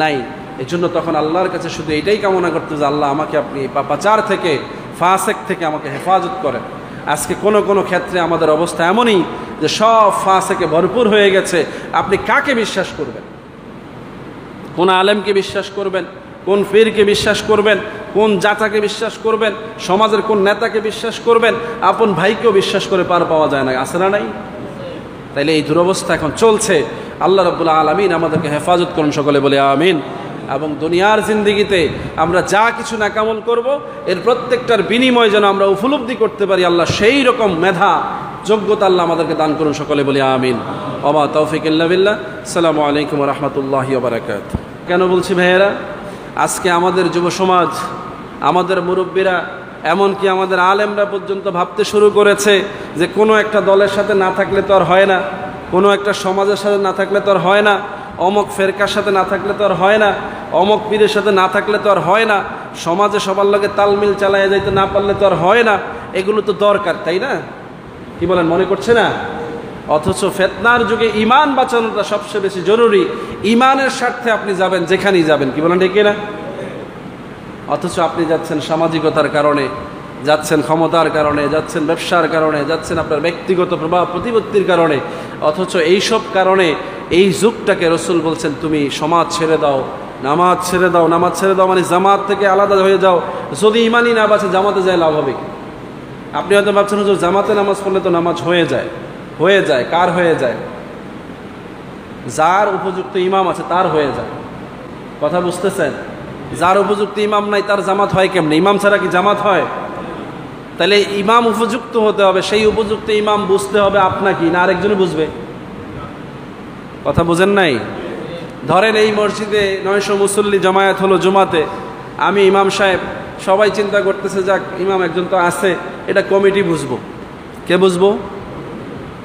নাই। এজন্য তখন আল্লাহর কাছে শুধু এটাই কামনা করতে যে আল্লাহ আমাকে আপনি পাপাচার থেকে, ফাসেক থেকে আমাকে হেফাজত করেন। আজকে কোনো কোনো ক্ষেত্রে আমাদের অবস্থা এমনই যে সব ফাসেকে ভরপুর হয়ে গেছে। আপনি কাকে বিশ্বাস করবেন? কোন আলেমকে বিশ্বাস করবেন? কোন পীরকে বিশ্বাস করবেন? কোন জাতাকে বিশ্বাস করবেন? সমাজের কোন নেতাকে বিশ্বাস করবেন? আপন ভাইকেও বিশ্বাস করে পার পাওয়া যায় না, আছে না নাই? তাইলে এই দুরবস্থা এখন চলছে। আল্লাহ রাব্বুল আলামিন আমাদেরকে হেফাজত করুন, সকলে বলে আমিন। এবং দুনিয়ার জিন্দেগিতে আমরা যা কিছু নাকামল করব, এর প্রত্যেকটার বিনিময় যেন আমরা উপলব্ধি করতে পারি, আল্লাহ সেই রকম মেধা, যোগ্যতা আল্লাহ আমাদেরকে দান করুন, সকলে বলি আমিন। ওয়া তৌফিক ইল্লা বিল্লাহ। আসসালামু আলাইকুম ওয়া রাহমাতুল্লাহি ওয়া বারাকাতুহু। কেন বলছি ভাইয়েরা, আজকে আমাদের যুব সমাজ, আমাদের মুরব্বীরা, এমনকি আমাদের আলেমরা পর্যন্ত ভাবতে শুরু করেছে যে কোনো একটা দলের সাথে না থাকলে তো আর হয় না, কোনো একটা সমাজের সাথে না থাকলে তো আর হয় না, অমক ফেরকার সাথে না থাকলে তো আর হয় না, অমক পীরের সাথে না থাকলে তো আর হয় না, সমাজে সবার লগে তালমিল চালাইয়া যাইতে না পারলে তো আর হয় না। এগুলো তো দরকার, তাই না? কি বলেন, মনে করছে না? অথচ ফিতনার যুগে ঈমান বাঁচানোটা সবচেয়ে বেশি জরুরি। ঈমানের স্বার্থে আপনি যাবেন যেখানেই যাবেন, কি বলেন ঠিক না? অথচ আপনি যাচ্ছেন সামাজিকতার কারণে, যাচ্ছেন ক্ষমতার কারণে, যাচ্ছেন ব্যবসার কারণে, যাচ্ছেন আপনার ব্যক্তিগত প্রভাব প্রতিপত্তির কারণে। অথচ এইসব কারণে এই যুগটাকে রসুল বলছেন তুমি সমাজ ছেড়ে দাও, নামাজ ছেড়ে দাও। নামাজ ছেড়ে দাও মানে জামাত থেকে আলাদা হয়ে যাও। যদি ইমানই না বাঁচে জামাতে যায় লাভ হবে কি? আপনি হয়তো ভাবছেন হুজুর জামাতে নামাজ পড়লে তো নামাজ হয়ে যায়। হয়ে যায় কার? হয়ে যায় যার উপযুক্ত ইমাম আছে তার হয়ে যায়। কথা বুঝতেছেন? যার উপযুক্ত ইমাম নাই তার জামাত হয় কেমনে? ইমাম ছাড়া কি জামাত হয়? তাহলে ইমাম উপযুক্ত হতে হবে, সেই উপযুক্ত ইমাম বুঝতে হবে আপনাকে, না আরেকজনে বুঝবে? কথা বুঝেন নাই? ধরেন এই মসজিদে 900 মুসল্লি জমায়েত হলো জুমাতে, আমি ইমাম সাহেব, সবাই চিন্তা করতেছে যাক ইমাম একজন তো আছে, এটা কমিটি বুঝবো। কে বুঝবো?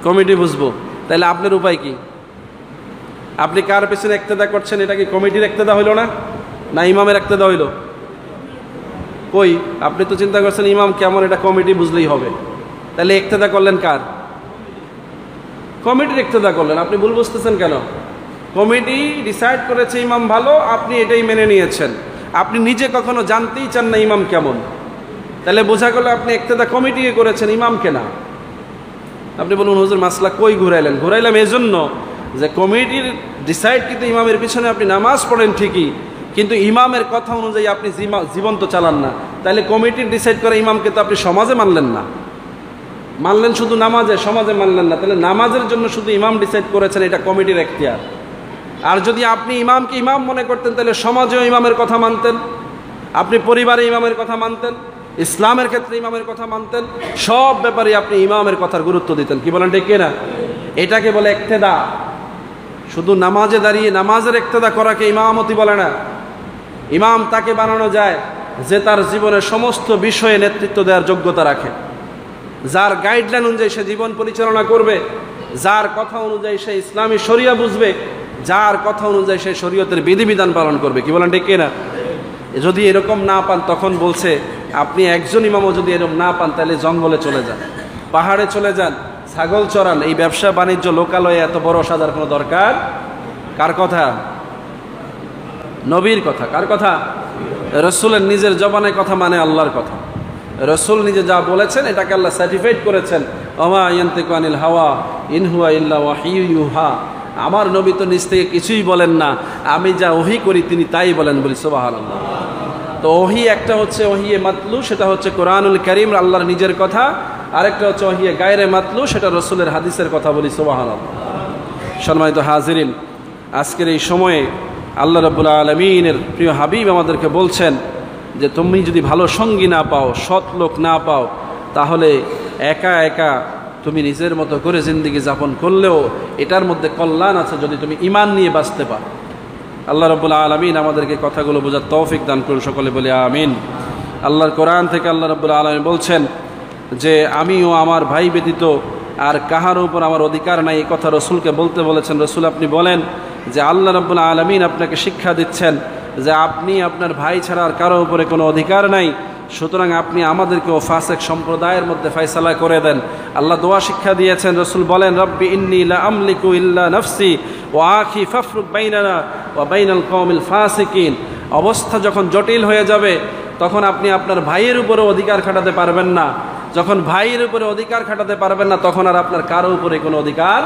কমিটি বুঝবো। তাহলে আপনার উপায় কি? আপনি কার পেছনে ইক্তেদা করছেন? এটা কি কমিটির ইক্তেদা হইল না, না ইমামের ইক্তেদা হইল? কই, আপনি তো চিন্তা করছেন ইমাম কেমন, এটা কমিটি বুঝলেই হবে। তাহলে ইক্তেদা করলেন কার? কমিটির ইক্তেদা করলেন। আপনি ভুল বুঝতেছেন কেন? কমিটি ডিসাইড করেছে ইমাম ভালো, আপনি এটাই মেনে নিয়েছেন। আপনি নিজে কখনো জানতেই চান না ইমাম কেমন। তাহলে বোঝা গেল আপনি ইক্তেদা কমিটিকে করেছেন, ইমামকে না। আপনি বলুন হুজুর মাসলা কই ঘুরাইলেন? ঘুরাইলাম এই জন্য যে কমিটির ডিসাইড কিন্তু ইমামের পিছনে আপনি নামাজ পড়েন ঠিকই, কিন্তু ইমামের কথা অনুযায়ী আপনি জীবন তো চালান না। তাহলে কমিটির ডিসাইড করা ইমামকে তো আপনি সমাজে মানলেন না, মানলেন শুধু নামাজে, সমাজে মানলেন না। তাহলে নামাজের জন্য শুধু ইমাম ডিসাইড করেছেন, এটা কমিটির এখতিয়ার। আর যদি আপনি ইমামকে ইমাম মনে করতেন তাহলে সমাজেও ইমামের কথা মানতেন, আপনি পরিবারে ইমামের কথা মানতেন, ইসলামের ক্ষেত্রে ইমামের কথা মানতেন, সব ব্যাপারে আপনি ইমামের কথার গুরুত্ব দিতেন। কি বলেন ঠিক না? এটাকে বলে ইক্তেদা। শুধু নামাজে দাঁড়িয়ে নামাজের ইক্তেদা করাকে ইমামতি বলে না। ইমাম তাকে বানানো যায় যে তার জীবনের সমস্ত বিষয়ে নেতৃত্ব দেওয়ার যোগ্যতা রাখে, যার গাইডলাইন অনুযায়ী সে জীবন পরিচালনা করবে, যার কথা অনুযায়ী সে ইসলামী শরিয়া বুঝবে, যার কথা অনুযায়ী সে শরীয়তের বিধিবিধান পালন করবে। কি বলেন ঠিক না? যদি এরকম না পান, তখন বলছে আপনি একজন ইমামও যদি এরকম না পান তাহলে জঙ্গলে চলে যান, পাহাড়ে চলে যান, ছাগল চড়ান। এই ব্যবসা বাণিজ্য লোকালয়ে এত বড় সাজার কোনো দরকার? কার কথা? নবীর কথা। কার কথা? রসুলের নিজের জবানে কথা মানে আল্লাহর কথা। রসুল নিজে যা বলেছেন এটাকে আল্লাহ সার্টিফাইড করেছেন, ওমা ইয়ান্তিকু আনিল হাওয়া ইন হুয়া ইল্লা ওয়াহয়ু ইউহা। আমার নবী তো নিজ থেকে কিছুই বলেন না, আমি যা ওহী করি তিনি তাই বলেন। বলি সুবহানাল্লাহ। তো ওহী একটা হচ্ছে ওহিয়ে মাতলু, সেটা হচ্ছে কোরআনুল কারীম, আল্লাহর নিজের কথা। আরেকটা হচ্ছে ওহিয়ে গায়রে মাতলু, সেটা রসুলের হাদিসের কথা। বলি সুবহানাল্লাহ। সম্মানিত হাজিরিন, আজকের এই সময়ে আল্লাহ রাব্বুল আলামিনের প্রিয় হাবিব আমাদেরকে বলছেন যে তুমি যদি ভালো সঙ্গী না পাও, সৎ লোক না পাও, তাহলে একা একা তুমি নিজের মতো করে জিন্দেগি যাপন করলেও এটার মধ্যে কল্যাণ আছে যদি তুমি ঈমান নিয়ে বাঁচতে পারো। আল্লাহ রাব্বুল আলামিন আমাদেরকে কথাগুলো বোঝার তৌফিক দান করুন, সকলে বলি আমিন। আল্লাহর কোরআন থেকে আল্লাহ রাব্বুল আলামিন বলছেন যে আমি ও আমার ভাই ব্যতীত আর কাহার উপর আমার অধিকার নাই, এই কথা রসুলকে বলতে বলেছেন। রসুল আপনি বলেন যে আল্লাহ রাব্বুল আলামিন আপনাকে শিক্ষা দিচ্ছেন যে আপনি আপনার ভাই ছাড়া আর কারো উপরে কোনো অধিকার নাই। সুতরাং আপনি আমাদেরকেও ফাসেক সম্প্রদায়ের মধ্যে ফয়সালা করে দেন। আল্লাহ দোয়া শিক্ষা দিয়েছেন, রাসূল বলেন, রব্বি ইন্নী লা আমলিকু ইল্লা নাফসি ওয়া আখি ফাফরুক বাইনানা ওয়া বাইনাল কওমিল ফাসিকিন। অবস্থা যখন জটিল হয়ে যাবে তখন আপনি আপনার ভাইয়ের উপরে অধিকার খাটাতে পারবেন না। যখন ভাইয়ের উপরে অধিকার খাটাতে পারবেন না তখন আর আপনার কারো উপরে কোনো অধিকার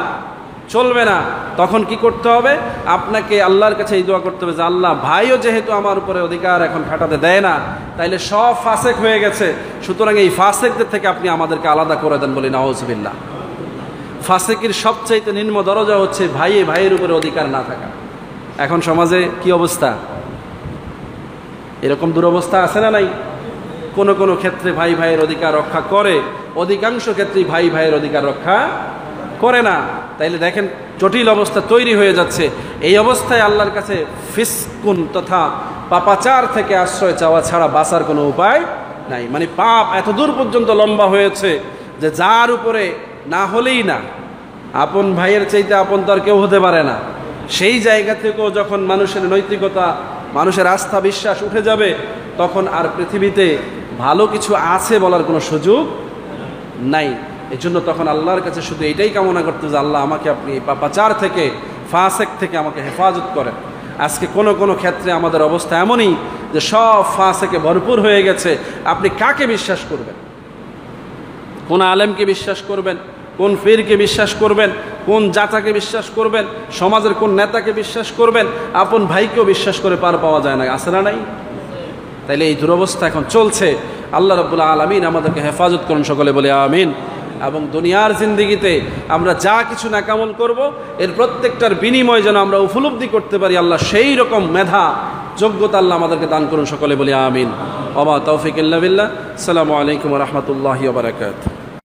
চলবে না। তখন কি করতে হবে? আপনাকে আল্লাহর কাছে এই দোয়া করতে হবে যে আল্লাহ, ভাইও যেহেতু আমার উপরে অধিকার এখন খাটাতে দেয় না, তাইলে সব ফাসেক হয়ে গেছে, সুতরাং এই ফাসেকদের থেকে আপনি আমাদেরকে আলাদা করে দেন, বলি নাউজুবিল্লাহ। ফাসেকের সবচাইতে নিম্ন দরজা হচ্ছে ভাইয়ের উপরে অধিকার না থাকা। এখন সমাজে কি অবস্থা? এরকম দুরবস্থা আছে না নাই? কোনো কোনো ক্ষেত্রে ভাইয়ের অধিকার রক্ষা করে, অধিকাংশ ক্ষেত্রেই ভাইয়ের অধিকার রক্ষা করে না। তাইলে দেখেন জটিল অবস্থা তৈরি হয়ে যাচ্ছে। এই অবস্থায় আল্লাহর কাছে ফিসকুন তথা পাপাচার থেকে আশ্রয় চাওয়া ছাড়া বাঁচার কোনো উপায় নাই। মানে পাপ এত দূর পর্যন্ত লম্বা হয়েছে যে যার উপরে না হলেই না, আপন ভাইয়ের চাইতে আপন তো আর কেউ হতে পারে না। সেই জায়গা থেকেও যখন মানুষের নৈতিকতা, মানুষের আস্থা বিশ্বাস উঠে যাবে, তখন আর পৃথিবীতে ভালো কিছু আছে বলার কোনো সুযোগ নাই। এই জন্য তখন আল্লাহর কাছে শুধু এটাই কামনা করতে যে আল্লাহ, আমাকে আপনি পাপাচার থেকে, ফাসেক থেকে আমাকে হেফাজত করেন। আজকে কোনো কোনো ক্ষেত্রে আমাদের অবস্থা এমনই যে সব ফাসেকে ভরপুর হয়ে গেছে। আপনি কাকে বিশ্বাস করবেন? কোন আলেমকে বিশ্বাস করবেন? কোন পীরকে বিশ্বাস করবেন? কোন জাতাকে বিশ্বাস করবেন? সমাজের কোন নেতাকে বিশ্বাস করবেন? আপন ভাইকেও বিশ্বাস করে পার পাওয়া যায় না, আছে না নাই? তাইলে এই দুরবস্থা এখন চলছে। আল্লাহ রাব্বুল আলামিন আমাদেরকে হেফাজত করুন, সকলে বলে আমিন। এবং দুনিয়ার জিন্দেগিতে আমরা যা কিছু নাকামল করব, এর প্রত্যেকটার বিনিময় যেন আমরা উপলব্ধি করতে পারি, আল্লাহ সেই রকম মেধা, যোগ্যতা আল্লাহ আমাদেরকে দান করুন, সকলে বলে আমিন। ওয়া মা তাওফিক ইল্লা বিল্লাহ। আসসালামু আলাইকুম ওয়া রাহমাতুল্লাহি ওয়া বারাকাতুহু।